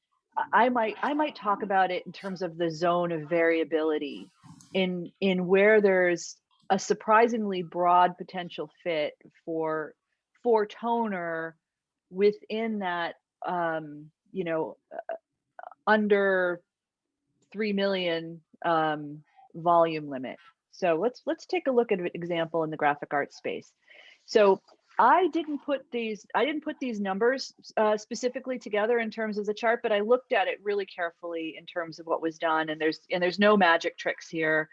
I might talk about it in terms of the zone of variability, in where there's a surprisingly broad potential fit for toner within that, you know, under 3 million volume limit. So let's take a look at an example in the graphic arts space. So I didn't put these numbers specifically together in terms of the chart, but I looked at it really carefully in terms of what was done. And there's no magic tricks here,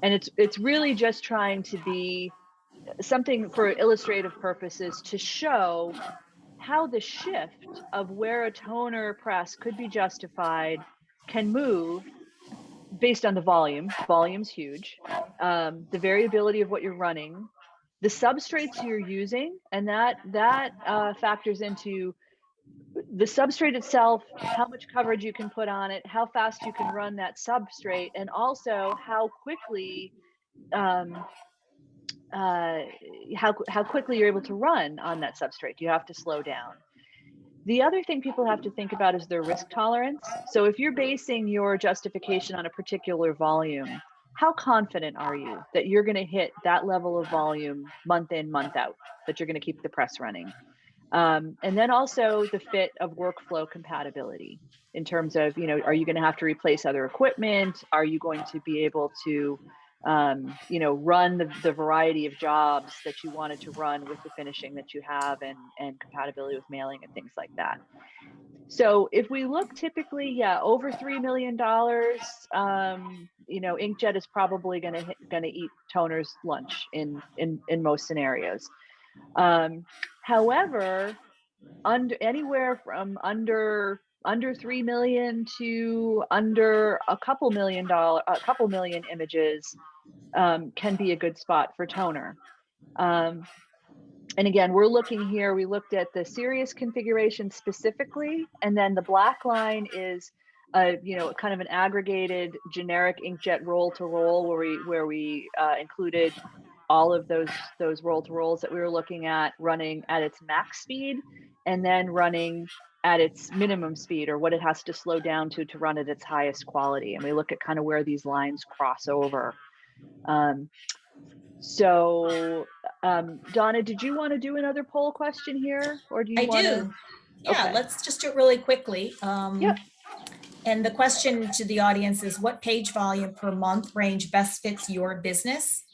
and it's really just trying to be something for illustrative purposes to show how the shift of where a toner press could be justified can move based on the volume. Volume's huge. The variability of what you're running, the substrates you're using, and that factors into the substrate itself, how much coverage you can put on it, how fast you can run that substrate, and also how quickly how quickly you're able to run on that substrate. You have to slow down. The other thing people have to think about is their risk tolerance. So if you're basing your justification on a particular volume, how confident are you that you're going to hit that level of volume month in, month out, that you're going to keep the press running? And then also the fit of workflow compatibility in terms of, you know, are you going to have to replace other equipment? Are you going to be able to, you know, run the variety of jobs that you wanted to run with the finishing that you have, and compatibility with mailing and things like that. So if we look typically, yeah, over $3 million, you know, Inkjet is probably going to eat toner's lunch in most scenarios. However, anywhere from under 3 million to under a couple million images can be a good spot for toner. And again, we're looking here, we looked at the Sirius configuration specifically, and then the black line is you know, kind of an aggregated generic Inkjet roll to roll where we included all of those roll-to-rolls that we were looking at running at its max speed and then running at its minimum speed, or what it has to slow down to run at its highest quality. And we look at kind of where these lines cross over. Donna, did you want to do another poll question here, or do you want to? I do. Yeah, Okay. let's just do it really quickly. Yep. And the question to the audience is, what page volume per month range best fits your business?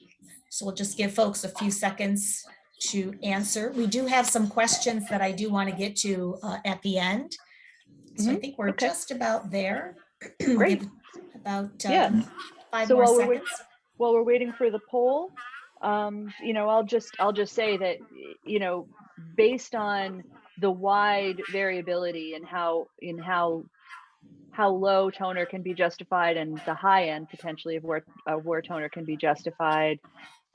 So we'll just give folks a few seconds to answer. We do have some questions that I do want to get to at the end. So I think we're just about there. Great. About Yeah. 5 So more while seconds. we're waiting for the poll, I'll just say that, based on the wide variability in how low toner can be justified and the high end potentially of where toner can be justified,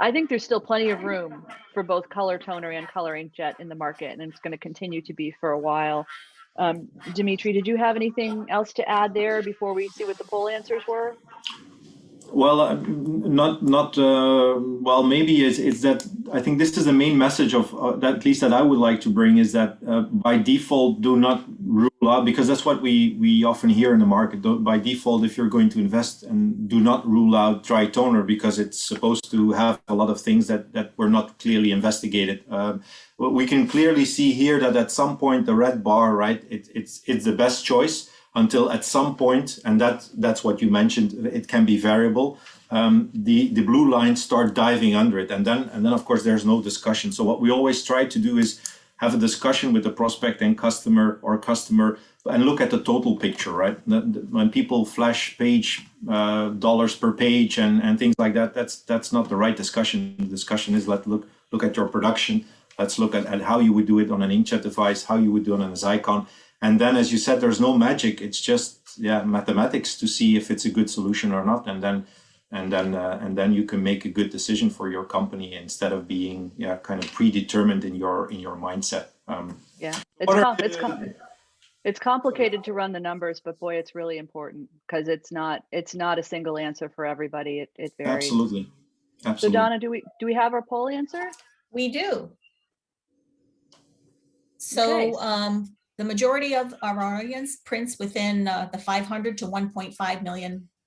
I think there's still plenty of room for both color toner and color inkjet in the market, and it's going to continue to be for a while. Dimitri, did you have anything else to add there before we see what the poll answers were? Well, well, maybe it's that I think this is the main message of that, at least that I would like to bring, is that by default, do not rule out, because that's what we often hear in the market. By default, if you're going to invest, and do not rule out dry toner because it's supposed to have a lot of things that were not clearly investigated. We can clearly see here that at some point the red bar, right, it's the best choice, until at some point, and that's what you mentioned, it can be variable. The blue lines start diving under it, and then of course there's no discussion. So what we always try to do is have a discussion with the prospect and customer, and look at the total picture, right? When people flash page dollars per page and things like that, that's not the right discussion. The discussion is look at your production. Let's look at how you would do it on an inkjet device, how you would do it on a Xeikon. And then, as you said, there's no magic. It's just mathematics to see if it's a good solution or not, and then you can make a good decision for your company instead of being kind of predetermined in your mindset. It's complicated to run the numbers, but boy, it's really important, because it's not a single answer for everybody. It varies. Absolutely. So Donna, do we have our poll answer? We do. So the majority of our audience prints within the 500 to 1.5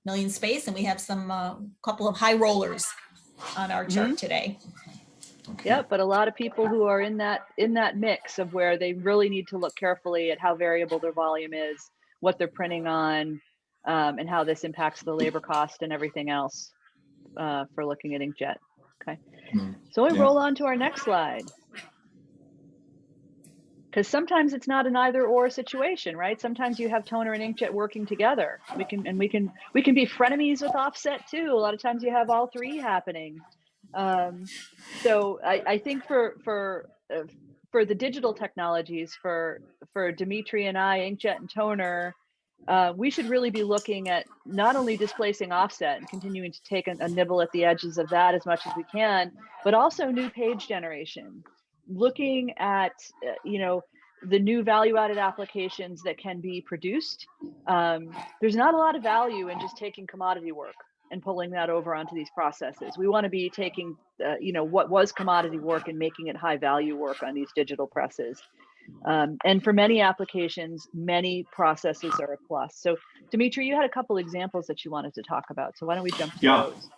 million space, and we have some couple of high rollers on our chart today. Okay. Yeah, but a lot of people who are in that mix of where they really need to look carefully at how variable their volume is, what they're printing on, and how this impacts the labor cost and everything else for looking at inkjet. Okay, so we roll on to our next slide. Because sometimes it's not an either or situation, right? Sometimes you have toner and inkjet working together. We can be frenemies with offset too. A lot of times you have all three happening. So I think for the digital technologies, for Dimitri and I, inkjet and toner, we should really be looking at not only displacing offset and continuing to take a nibble at the edges of that as much as we can, but also new page generation. Looking at the new value-added applications that can be produced. There's not a lot of value in just taking commodity work and pulling that over onto these processes. We want to be taking what was commodity work and making it high value work on these digital presses. And for many applications, many processes are a plus. So Dimitri, you had a couple examples that you wanted to talk about. So why don't we jump to those?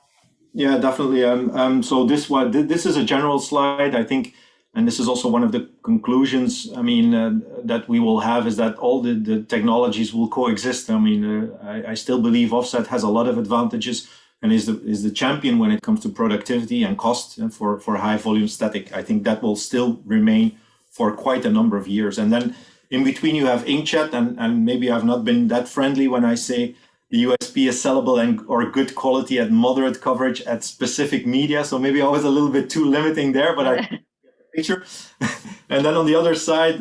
Yeah, definitely. So this is a general slide, I think, and this is also one of the conclusions, that we will have, is that all the technologies will coexist. I still believe offset has a lot of advantages and is the champion when it comes to productivity and cost and for high volume static. I think that will still remain for quite a number of years. And then in between you have inkjet, and maybe I've not been that friendly when I say the USP is sellable or good quality at moderate coverage at specific media. So maybe I was a little bit too limiting there, but I picture. And then on the other side,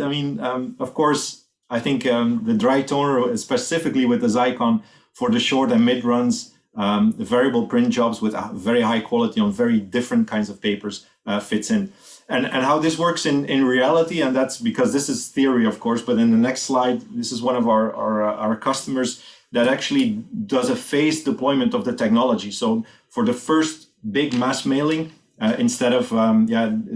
of course, I think the dry toner, specifically with the Xeikon for the short and mid runs, the variable print jobs with a very high quality on very different kinds of papers fits in. And how this works in reality, and that's because this is theory, of course, but in the next slide, this is one of our customers that actually does a phased deployment of the technology. So for the first big mass mailing, instead of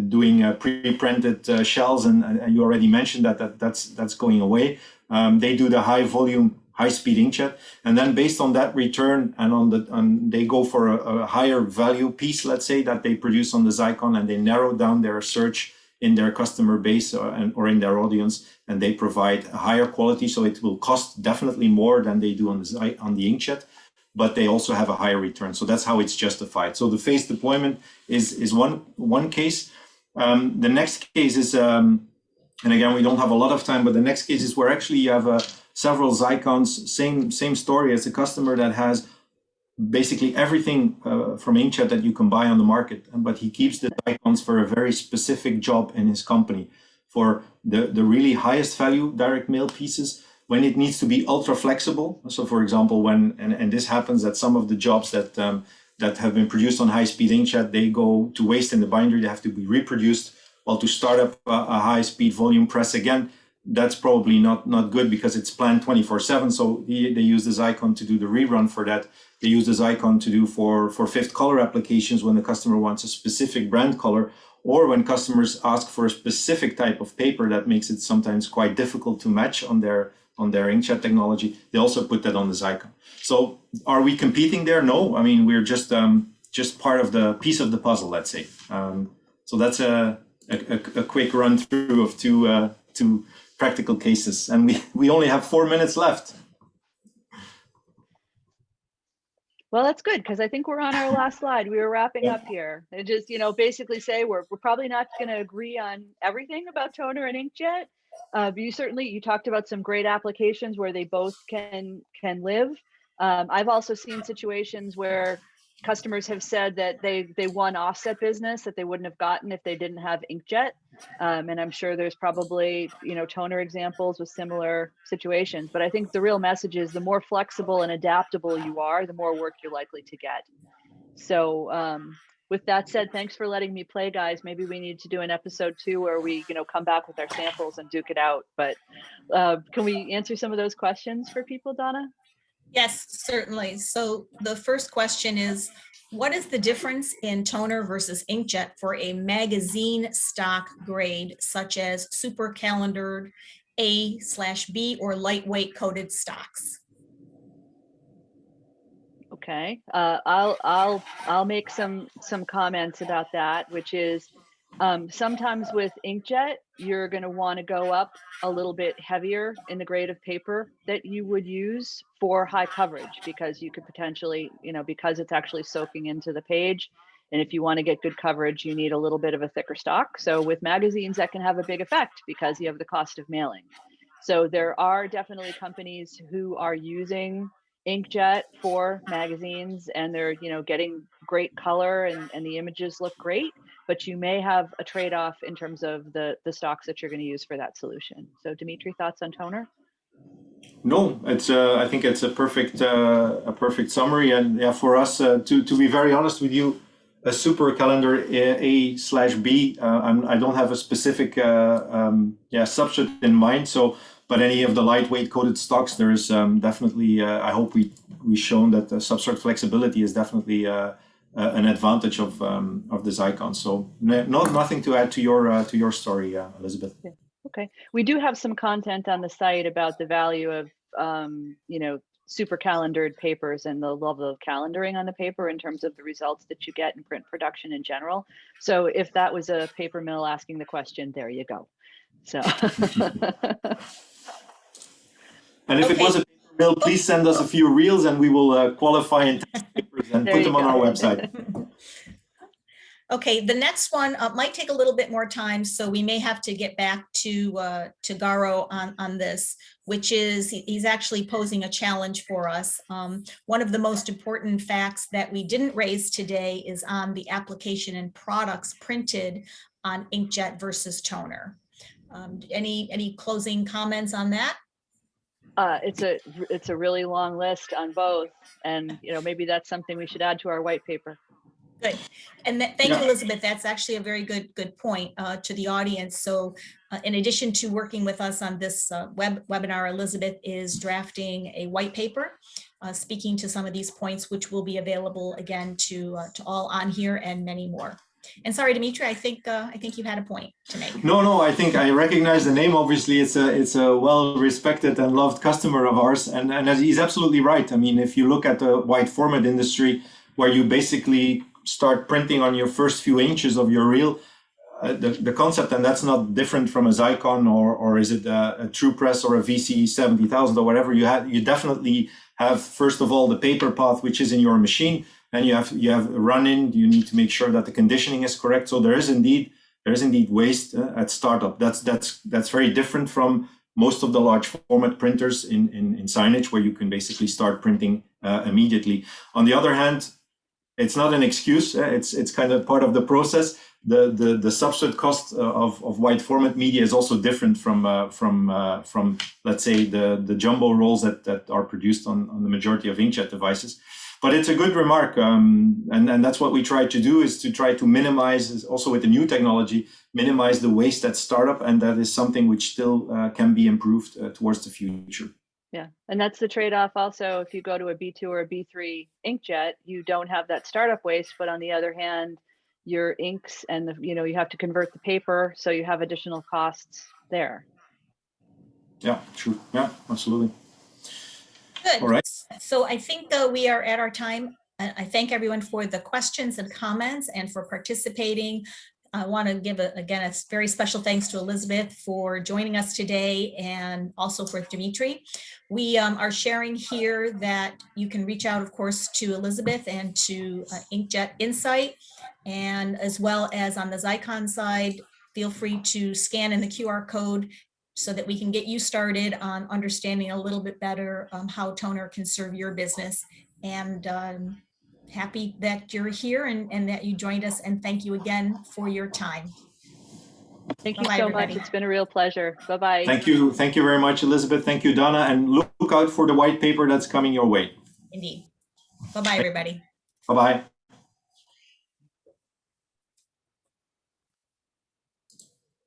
doing pre-printed shells, and you already mentioned that's going away. They do the high volume, high-speed inkjet, and then based on that return and they go for a higher value piece, let's say, that they produce on the Xeikon, and they narrow down their search in their customer base or in their audience, and they provide a higher quality. So it will cost definitely more than they do on the inkjet, but they also have a higher return. So that's how it's justified. So the phased deployment is one case. The next case is, and again, we don't have a lot of time, but the next case is where actually you have several Xeikons, same story as a customer that has basically everything from inkjet that you can buy on the market, but he keeps the Xeikons for a very specific job in his company, for the really highest value direct mail pieces, when it needs to be ultra flexible. So for example, when, and this happens at some of the jobs that have been produced on high-speed inkjet, they go to waste in the bindery, they have to be reproduced. Well, to start up a high-speed volume press again, that's probably not good, because it's planned 24/7. So they use the Xeikon to do the rerun for that. They use the Xeikon to do for fifth color applications when the customer wants a specific brand color, or when customers ask for a specific type of paper that makes it sometimes quite difficult to match on their inkjet technology. They also put that on the Xeikon. So are we competing there? No, I mean, we're just part of the piece of the puzzle, let's say. So that's a quick run through of two practical cases, and we only have 4 minutes left. Well, that's good, because I think we're on our last slide. We were wrapping up here, and just basically say we're probably not going to agree on everything about toner and inkjet. But you talked about some great applications where they both can live. I've also seen situations where customers have said that they won offset business that they wouldn't have gotten if they didn't have inkjet. And I'm sure there's probably toner examples with similar situations. But I think the real message is the more flexible and adaptable you are, the more work you're likely to get. So with that said, thanks for letting me play, guys. Maybe we need to do an episode 2 where we come back with our samples and duke it out. But can we answer some of those questions for people, Donna? Yes, certainly. So the first question is, what is the difference in toner versus inkjet for a magazine stock grade, such as super calendared A/B or lightweight coated stocks? Okay, I'll make some comments about that, which is sometimes with inkjet, you're going to want to go up a little bit heavier in the grade of paper that you would use for high coverage, because you could potentially, because it's actually soaking into the page. And if you want to get good coverage, you need a little bit of a thicker stock. So with magazines, that can have a big effect because you have the cost of mailing. So there are definitely companies who are using inkjet for magazines, and they're getting great color and the images look great, but you may have a trade-off in terms of the stocks that you're going to use for that solution. So Dimitri, thoughts on toner? No, it's I think it's a perfect summary. And yeah, for us to be very honest with you, a super calendar A/B, I don't have a specific substrate in mind. So, but any of the lightweight coated stocks, there is definitely. I hope we've shown that the substrate flexibility is definitely an advantage of the Xeikon. So nothing to add to your story, Elizabeth. Yeah. Okay, we do have some content on the site about the value of super calendared papers and the level of calendaring on the paper in terms of the results that you get in print production in general. So if that was a paper mill asking the question, there you go. So. And if it was a paper mill, please send us a few reels and we will qualify and test papers and put them on our website. Okay, the next one might take a little bit more time, so we may have to get back to Garo on this, which is he's actually posing a challenge for us. One of the most important facts that we didn't raise today is on the application and products printed on inkjet versus toner. Any closing comments on that? It's a really long list on both, and maybe that's something we should add to our white paper. Good. And thank you, Elizabeth. That's actually a very good point to the audience. So in addition to working with us on this webinar, Elizabeth is drafting a white paper speaking to some of these points, which will be available again to all on here and many more. And sorry, Dimitri, I think you had a point to make. No, I think I recognize the name. Obviously, it's a well-respected and loved customer of ours, and he's absolutely right. I mean, if you look at the wide format industry, where you basically start printing on your first few inches of your reel, the concept, and that's not different from a Xeikon or is it a True Press or a VC 70,000 or whatever. You definitely have, first of all, the paper path, which is in your machine. And you have run-in. You need to make sure that the conditioning is correct. So there is indeed waste at startup. That's very different from most of the large format printers in signage, where you can basically start printing immediately. On the other hand, it's not an excuse. It's kind of part of the process. The substrate cost of wide format media is also different from let's say the jumbo rolls that are produced on the majority of inkjet devices. But it's a good remark, and that's what we try to do, is to try to minimize, also with the new technology, minimize the waste at startup, and that is something which still can be improved towards the future. Yeah, and that's the trade-off also. If you go to a B2 or a B3 inkjet, you don't have that startup waste, but on the other hand, your inks and you have to convert the paper, so you have additional costs there. Yeah, true. Yeah, absolutely. Good. All right. So I think we are at our time. I thank everyone for the questions and comments and for participating. I want to give, again, a very special thanks to Elizabeth for joining us today, and also for Dimitri. We are sharing here that you can reach out, of course, to Elizabeth and to Inkjet Insight, and as well as on the Xeikon side, feel free to scan in the QR code so that we can get you started on understanding a little bit better how toner can serve your business. And happy that you're here and that you joined us, and thank you again for your time. Thank you Bye-bye, so everybody. much. It's been a real pleasure. Bye-bye. Thank you very much, Elizabeth. Thank you, Donna, and look out for the white paper that's coming your way. Indeed. Bye-bye, everybody. Bye-bye.